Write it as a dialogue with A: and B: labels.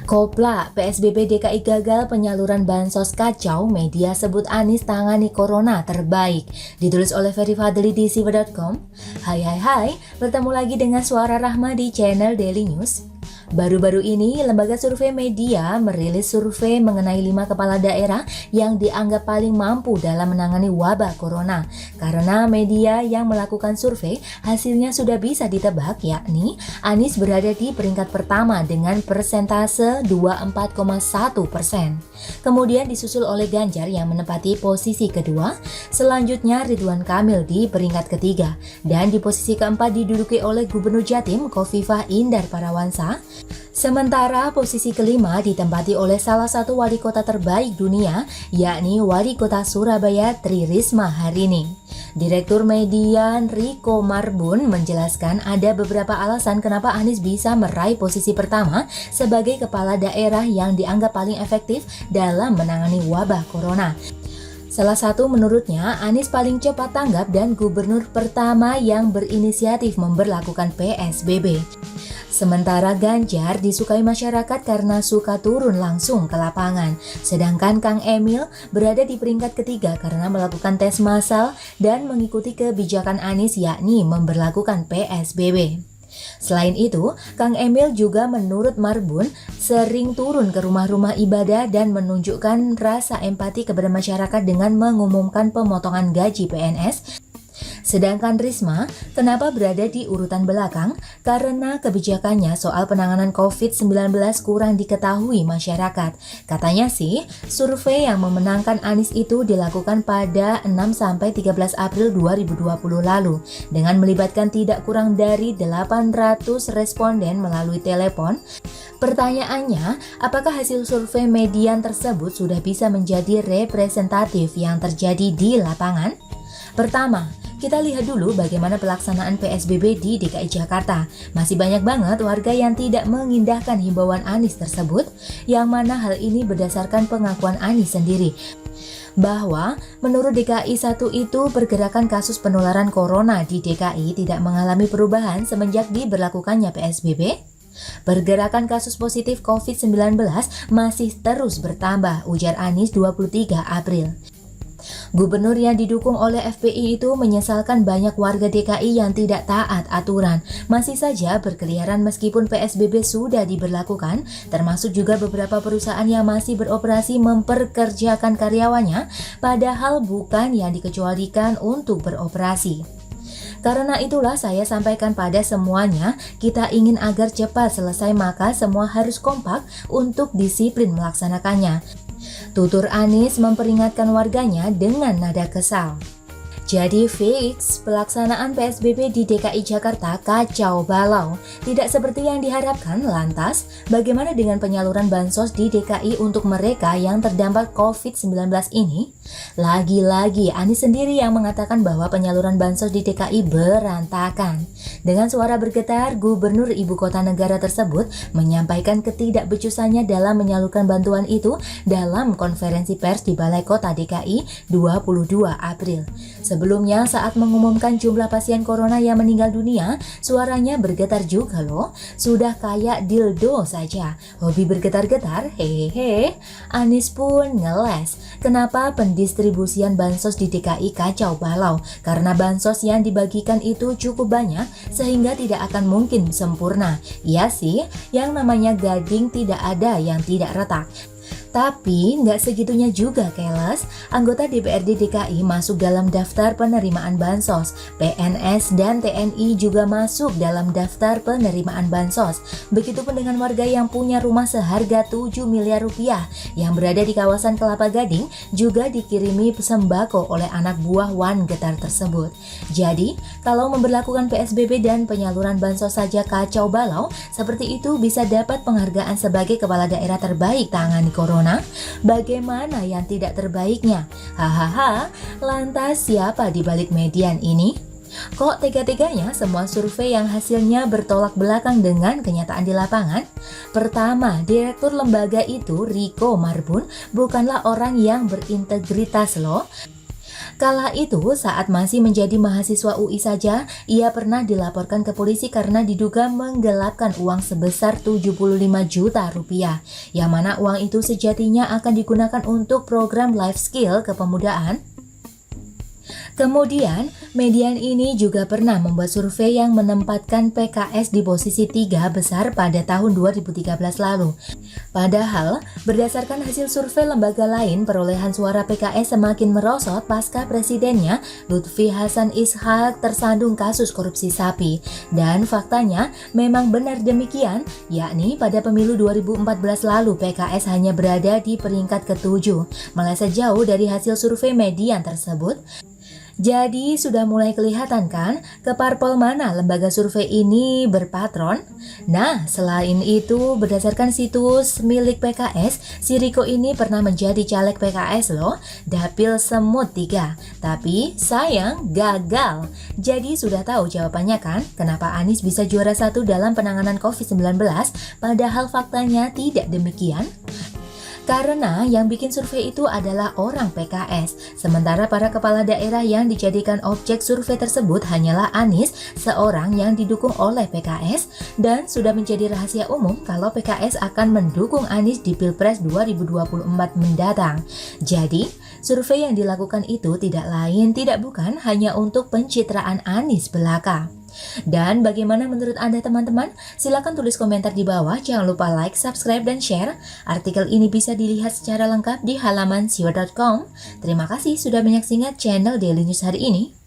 A: Kopla, PSBB DKI gagal, penyaluran bansos kacau, media sebut Anies tangani corona terbaik. Ditulis oleh Ferry Fadli di siva.com. Hai, bertemu lagi dengan Suara Rahma di channel Daily News. Baru-baru ini, lembaga survei media merilis survei mengenai 5 kepala daerah yang dianggap paling mampu dalam menangani wabah corona. Karena media yang melakukan survei, hasilnya sudah bisa ditebak, yakni Anies berada di peringkat pertama dengan persentase 24,1%. Kemudian disusul oleh Ganjar yang menempati posisi kedua, selanjutnya Ridwan Kamil di peringkat ketiga, dan di posisi keempat diduduki oleh Gubernur Jatim Khofifah Indar Parawansa. Sementara posisi kelima ditempati oleh salah satu wali kota terbaik dunia, yakni wali kota Surabaya Tri Risma hari ini. Direktur Median Riko Marbun menjelaskan ada beberapa alasan kenapa Anies bisa meraih posisi pertama sebagai kepala daerah yang dianggap paling efektif dalam menangani wabah corona. Salah satu menurutnya, Anies paling cepat tanggap dan gubernur pertama yang berinisiatif memberlakukan PSBB. Sementara Ganjar disukai masyarakat karena suka turun langsung ke lapangan. Sedangkan Kang Emil berada di peringkat ketiga karena melakukan tes massal dan mengikuti kebijakan Anies yakni memberlakukan PSBB. Selain itu, Kang Emil juga menurut Marbun sering turun ke rumah-rumah ibadah dan menunjukkan rasa empati kepada masyarakat dengan mengumumkan pemotongan gaji PNS. Sedangkan Risma, kenapa berada di urutan belakang? Karena kebijakannya soal penanganan COVID-19 kurang diketahui masyarakat. Katanya sih, survei yang memenangkan Anies itu dilakukan pada 6-13 April 2020 lalu, dengan melibatkan tidak kurang dari 800 responden melalui telepon. Pertanyaannya, apakah hasil survei median tersebut sudah bisa menjadi representatif yang terjadi di lapangan? Pertama, kita lihat dulu bagaimana pelaksanaan PSBB di DKI Jakarta. Masih banyak banget warga yang tidak mengindahkan himbauan Anies tersebut, yang mana hal ini berdasarkan pengakuan Anies sendiri. Bahwa menurut DKI 1 itu pergerakan kasus penularan corona di DKI tidak mengalami perubahan semenjak diberlakukannya PSBB. Pergerakan kasus positif COVID-19 masih terus bertambah, ujar Anies 23 April. Gubernur yang didukung oleh FPI itu menyesalkan banyak warga DKI yang tidak taat aturan, masih saja berkeliaran meskipun PSBB sudah diberlakukan, termasuk juga beberapa perusahaan yang masih beroperasi memperkerjakan karyawannya, padahal bukan yang dikecualikan untuk beroperasi. Karena itulah saya sampaikan pada semuanya, kita ingin agar cepat selesai maka semua harus kompak untuk disiplin melaksanakannya. Tutur Anies memperingatkan warganya dengan nada kesal. Jadi fix, pelaksanaan PSBB di DKI Jakarta kacau balau. Tidak seperti yang diharapkan, lantas bagaimana dengan penyaluran bansos di DKI untuk mereka yang terdampak COVID-19 ini? Lagi-lagi Anies sendiri yang mengatakan bahwa penyaluran bansos di DKI berantakan. Dengan suara bergetar, Gubernur Ibu Kota Negara tersebut menyampaikan ketidakbecusannya dalam menyalurkan bantuan itu dalam konferensi pers di Balai Kota DKI 22 April. Sebelumnya saat mengumumkan jumlah pasien corona yang meninggal dunia, suaranya bergetar juga loh. Sudah kayak dildo saja. Hobi bergetar-getar, hehehe. Anies pun ngeles. Kenapa pendistribusian bansos di DKI kacau balau? Karena bansos yang dibagikan itu cukup banyak sehingga tidak akan mungkin sempurna. Iya sih, yang namanya gading tidak ada yang tidak retak. Tapi nggak segitunya juga keles, anggota DPRD DKI masuk dalam daftar penerimaan bansos, PNS dan TNI juga masuk dalam daftar penerimaan bansos. Begitupun dengan warga yang punya rumah seharga 7 miliar rupiah yang berada di kawasan Kelapa Gading juga dikirimi sembako oleh anak buah Wan Getar tersebut. Jadi, kalau memberlakukan PSBB dan penyaluran bansos saja kacau balau, seperti itu bisa dapat penghargaan sebagai kepala daerah terbaik tangani corona. Bagaimana yang tidak terbaiknya? Hahaha, lantas siapa di balik median ini? Kok tega-teganya semua survei yang hasilnya bertolak belakang dengan kenyataan di lapangan? Pertama, direktur lembaga itu, Riko Marbun, bukanlah orang yang berintegritas loh. Kala itu, saat masih menjadi mahasiswa UI saja, ia pernah dilaporkan ke polisi karena diduga menggelapkan uang sebesar 75 juta rupiah, yang mana uang itu sejatinya akan digunakan untuk program life skill kepemudaan. Kemudian, median ini juga pernah membuat survei yang menempatkan PKS di posisi 3 besar pada tahun 2013 lalu. Padahal, berdasarkan hasil survei lembaga lain, perolehan suara PKS semakin merosot pasca presidennya Lutfi Hasan Ishak tersandung kasus korupsi sapi. Dan faktanya memang benar demikian, yakni pada pemilu 2014 lalu PKS hanya berada di peringkat ke-7, meleset jauh dari hasil survei median tersebut. Jadi sudah mulai kelihatan kan ke parpol mana lembaga survei ini berpatron? Nah, selain itu berdasarkan situs milik PKS, si Riko ini pernah menjadi caleg PKS loh, Dapil Semut 3. Tapi sayang gagal. Jadi sudah tahu jawabannya kan kenapa Anies bisa juara 1 dalam penanganan COVID-19 padahal faktanya tidak demikian? Karena yang bikin survei itu adalah orang PKS, sementara para kepala daerah yang dijadikan objek survei tersebut hanyalah Anies, seorang yang didukung oleh PKS, dan sudah menjadi rahasia umum kalau PKS akan mendukung Anies di Pilpres 2024 mendatang. Jadi, survei yang dilakukan itu tidak lain tidak bukan hanya untuk pencitraan Anies belaka. Dan bagaimana menurut Anda teman-teman? Silahkan tulis komentar di bawah, jangan lupa like, subscribe, dan share. Artikel ini bisa dilihat secara lengkap di halaman siwa.com. Terima kasih sudah menyaksikan channel Daily News hari ini.